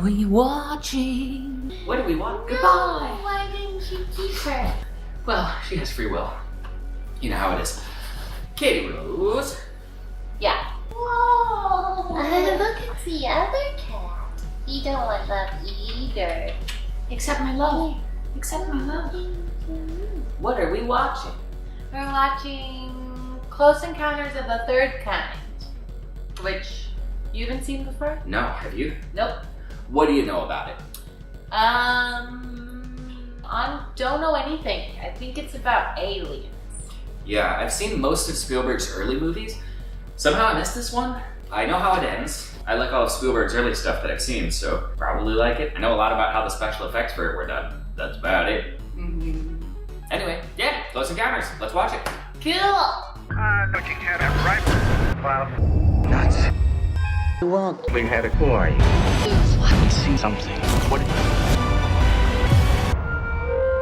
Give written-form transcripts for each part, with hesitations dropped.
we watching? What do we want? Goodbye. No, why didn't you keep her? Well, she has free will. You know how it is. Katie Rose. Yeah. Whoa. Look at the other cat. You don't want love either. Except my love. Except my love. What are we watching? We're watching Close Encounters of the Third Kind, which you haven't seen before? No, have you? Nope. What do you know about it? I don't know anything. I think it's about aliens. Yeah, I've seen most of Spielberg's early movies. Somehow I missed this one. I know how it ends. I like all of Spielberg's early stuff that I've seen, so probably like it. I know a lot about how the special effects for it were done. That's about it. Anyway, yeah, Close Encounters. Let's watch it. Cool! Looking at a rifle. Well, nuts. You want? We had a boy. I see something. What?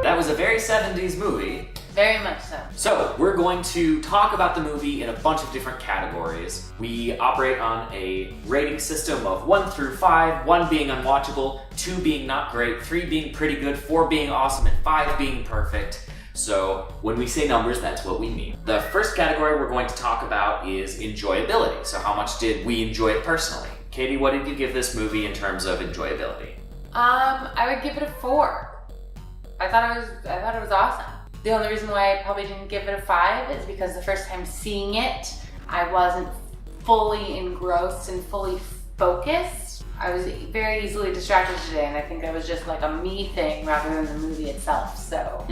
That was a very 70s movie. Very much so. So, we're going to talk about the movie in a bunch of different categories. We operate on a rating system of 1 through 5, 1 being unwatchable, 2 being not great, 3 being pretty good, 4 being awesome, and 5 being perfect. So, when we say numbers, that's what we mean. The first category we're going to talk about is enjoyability. So, how much did we enjoy it personally? Katie, what did you give this movie in terms of enjoyability? I would give it a 4. I thought it was awesome. The only reason why I probably didn't give it a 5 is because the first time seeing it, I wasn't fully engrossed and fully focused. I was very easily distracted today, and I think it was just like a me thing rather than the movie itself, so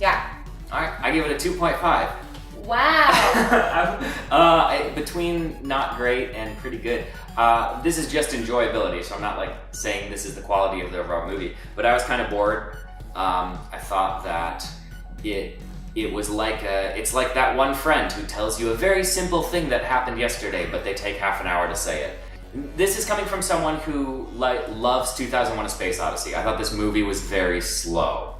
yeah. Alright, I give it a 2.5. Wow. Between not great and pretty good. This is just enjoyability, so I'm not like saying this is the quality of the overall movie, but I was kind of bored. I thought that it was like it's like that one friend who tells you a very simple thing that happened yesterday, but they take half an hour to say it. This is coming from someone who loves 2001: A Space Odyssey. I thought this movie was very slow,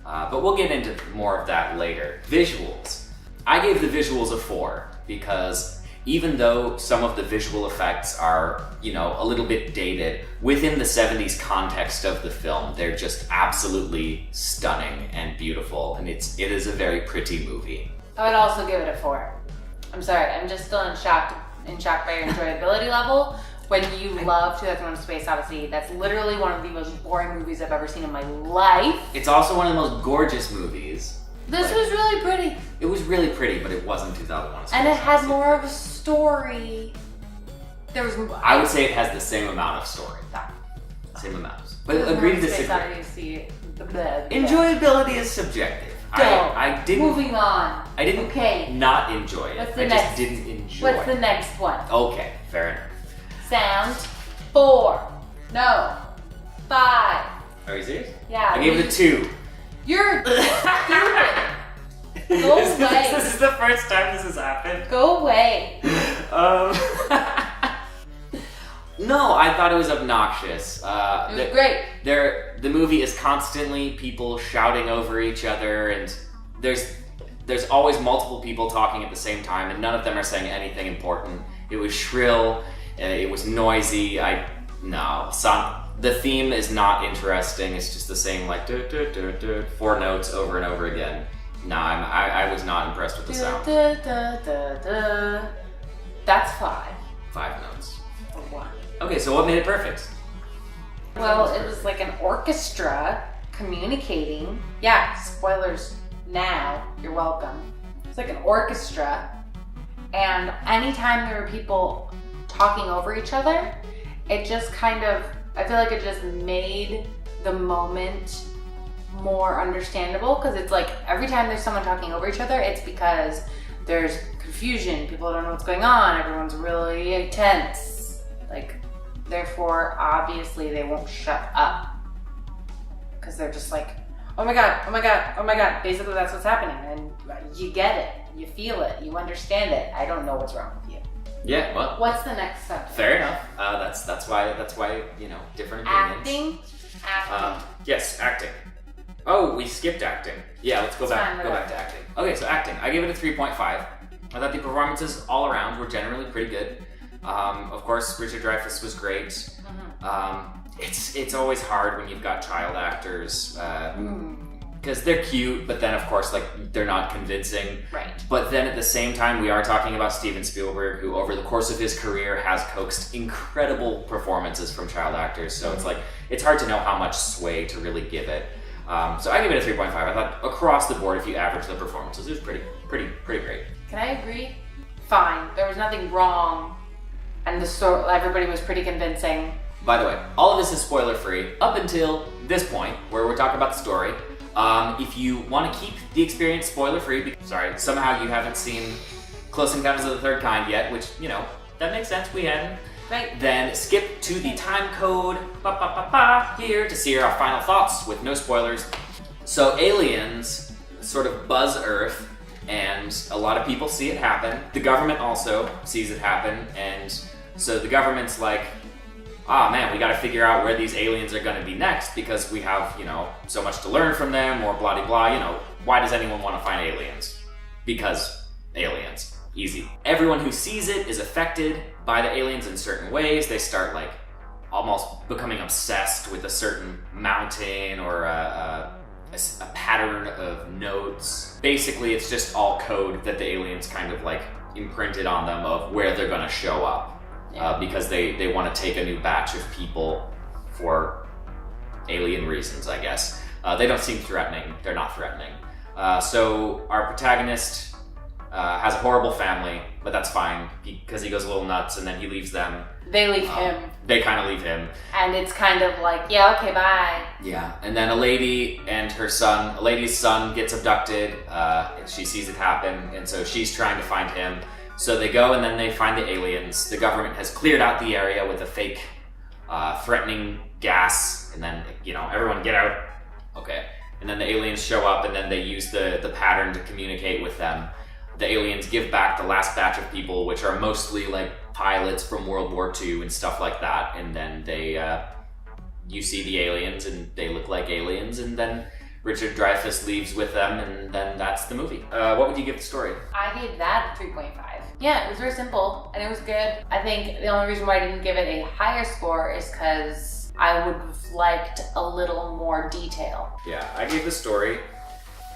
but we'll get into more of that later. Visuals. I gave the visuals a 4 because even though some of the visual effects are, a little bit dated, within the 70s context of the film, they're just absolutely stunning and beautiful, and it is a very pretty movie. I would also give it a 4. I'm sorry, I'm just still in shock by your enjoyability level. When you love 2001: A Space Odyssey, that's literally one of the most boring movies I've ever seen in my life. It's also one of the most gorgeous movies. This was really pretty. It was really pretty, but it wasn't 2001: A Space And it had Odyssey. more of a story. There was. I would say it has the same amount of story. Same amount. But agree to disagree. Enjoyability is subjective. I didn't. Moving on. I didn't Okay. not enjoy it. What's the I next? just didn't enjoy What's the it. next one? Okay, fair enough. Sound 4. No. 5. Are you serious? Yeah. I gave it a 2. You're stupid. Go away. This is the first time this has happened. Go away. No, I thought it was obnoxious. It was great. The movie is constantly people shouting over each other, and there's always multiple people talking at the same time, and none of them are saying anything important. It was shrill. It was noisy. The theme is not interesting. It's just the same 4 notes over and over again. No, I was not impressed with the sound. That's 5. 5 notes. Or 1. Okay, so what made it perfect? Well, it was like an orchestra communicating. Yeah, spoilers now. You're welcome. It's like an orchestra, and anytime there were people talking over each other, it just I feel like it just made the moment more understandable, because it's like every time there's someone talking over each other, it's because there's confusion, people don't know what's going on, everyone's really tense, therefore obviously they won't shut up because they're just like, oh my god, oh my god, oh my god. Basically that's what's happening, and you get it, you feel it, you understand it. I don't know what's wrong with you. Yeah, well. What's the next subject? Fair enough. That's why different opinions. Acting. Yes, acting. Oh, we skipped acting. Yeah, let's go back to acting. Okay, so acting. I gave it a 3.5. I thought the performances all around were generally pretty good. Of course, Richard Dreyfuss was great. It's always hard when you've got child actors, because they're cute, but then of course, like, they're not convincing. Right. But then at the same time, we are talking about Steven Spielberg, who over the course of his career has coaxed incredible performances from child actors. So it's like, it's hard to know how much sway to really give it. So I give it a 3.5. I thought across the board, if you average the performances, it was pretty great. Can I agree? Fine. There was nothing wrong, and the story, everybody was pretty convincing. By the way, all of this is spoiler free up until this point, where we're talking about the story. If you want to keep the experience spoiler free, somehow you haven't seen Close Encounters of the Third Kind yet, which, you know, that makes sense, we hadn't. Right. Then skip to the time code here to see our final thoughts with no spoilers. So aliens sort of buzz Earth, and a lot of people see it happen. The government also sees it happen, and so the government's like, man, we gotta figure out where these aliens are gonna be next because we have, you know, so much to learn from them, or blah, blah, blah. You know, why does anyone want to find aliens? Because aliens. Easy. Everyone who sees it is affected by the aliens in certain ways. They start, like, almost becoming obsessed with a certain mountain or a pattern of notes. Basically, it's just all code that the aliens kind of, like, imprinted on them of where they're gonna show up. Because they want to take a new batch of people for alien reasons, I guess. They don't seem threatening. They're not threatening. So our protagonist has a horrible family, but that's fine because he goes a little nuts and then he leaves them. They leave him. They kind of leave him. And it's kind of like, yeah, okay, bye. Yeah, and then a lady and her son, a lady's son gets abducted. And she sees it happen, and so she's trying to find him. So they go and then they find the aliens. The government has cleared out the area with a fake threatening gas, and then, you know, everyone get out. Okay. And then the aliens show up, and then they use the pattern to communicate with them. The aliens give back the last batch of people, which are mostly like pilots from World War II and stuff like that. And then you see the aliens, and they look like aliens, and then Richard Dreyfuss leaves with them, and then that's the movie. What would you give the story? I gave that a 3.5. Yeah, it was very simple, and it was good. I think the only reason why I didn't give it a higher score is because I would have liked a little more detail. Yeah, I gave the story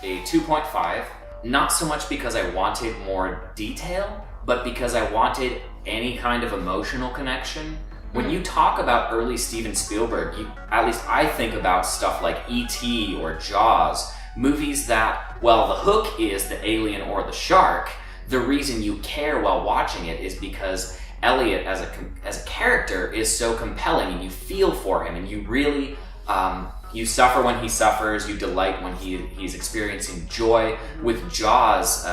a 2.5. Not so much because I wanted more detail, but because I wanted any kind of emotional connection. When you talk about early Steven Spielberg, at least I think about stuff like E.T. or Jaws, movies that, well, the hook is the alien or the shark. The reason you care while watching it is because Elliot as a character is so compelling, and you feel for him, and you really you suffer when he suffers, you delight when he's experiencing joy. With Jaws,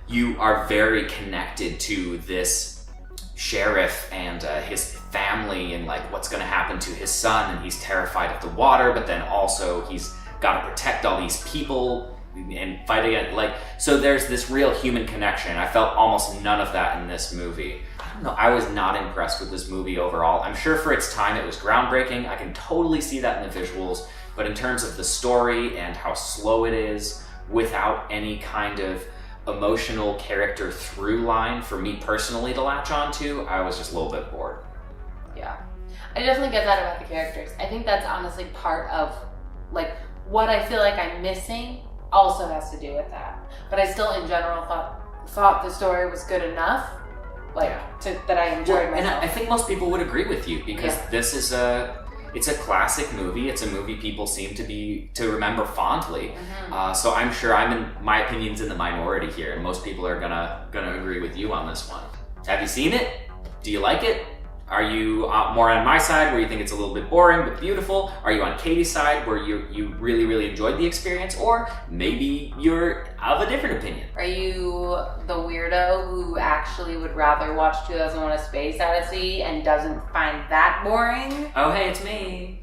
you are very connected to this sheriff and his family, and like what's going to happen to his son, and he's terrified of the water, but then also he's got to protect all these people and fight again. Like, so there's this real human connection. I felt almost none of that in this movie. I don't know, I was not impressed with this movie overall. I'm sure for its time it was groundbreaking. I can totally see that in the visuals, but in terms of the story and how slow it is without any kind of emotional character through line for me personally to latch onto, I was just a little bit bored. Yeah, I definitely get that about the characters. I think that's honestly part of, like, what I feel like I'm missing also has to do with that. But I still, in general, thought the story was good enough, like, that I enjoyed myself. And I think most people would agree with you, because this is it's a classic movie. It's a movie people seem to remember fondly. Mm-hmm. So I'm sure my opinion's in the minority here, and most people are gonna agree with you on this one. Have you seen it? Do you like it? Are you more on my side, where you think it's a little bit boring but beautiful? Are you on Katie's side, where you really, really enjoyed the experience? Or maybe you're of a different opinion? Are you the weirdo who actually would rather watch 2001: A Space Odyssey and doesn't find that boring? Oh, hey, it's me.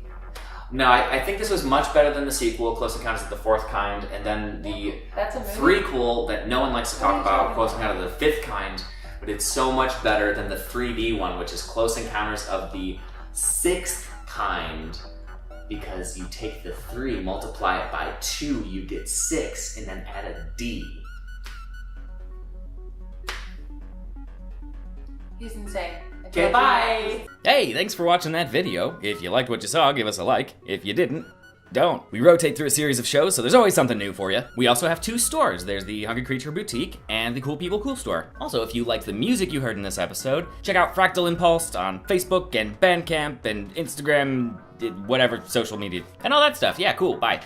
No, I think this was much better than the sequel, Close Encounters of the Fourth Kind, and then the threequel that no one likes to talk about, Close Encounters of the Fifth Kind. But it's so much better than the 3D one, which is Close Encounters of the Sixth Kind, because you take the 3, multiply it by 2, you get 6, and then add a D. He's insane. Okay, Bye. Hey, thanks for watching that video. If you liked what you saw, give us a like. If you didn't, don't. We rotate through a series of shows, so there's always something new for you. We also have 2 stores. There's the Hungry Creature Boutique and the Cool People Cool Store. Also, if you like the music you heard in this episode, check out Fractal Impulse on Facebook and Bandcamp and Instagram, whatever social media, and all that stuff. Yeah, cool. Bye.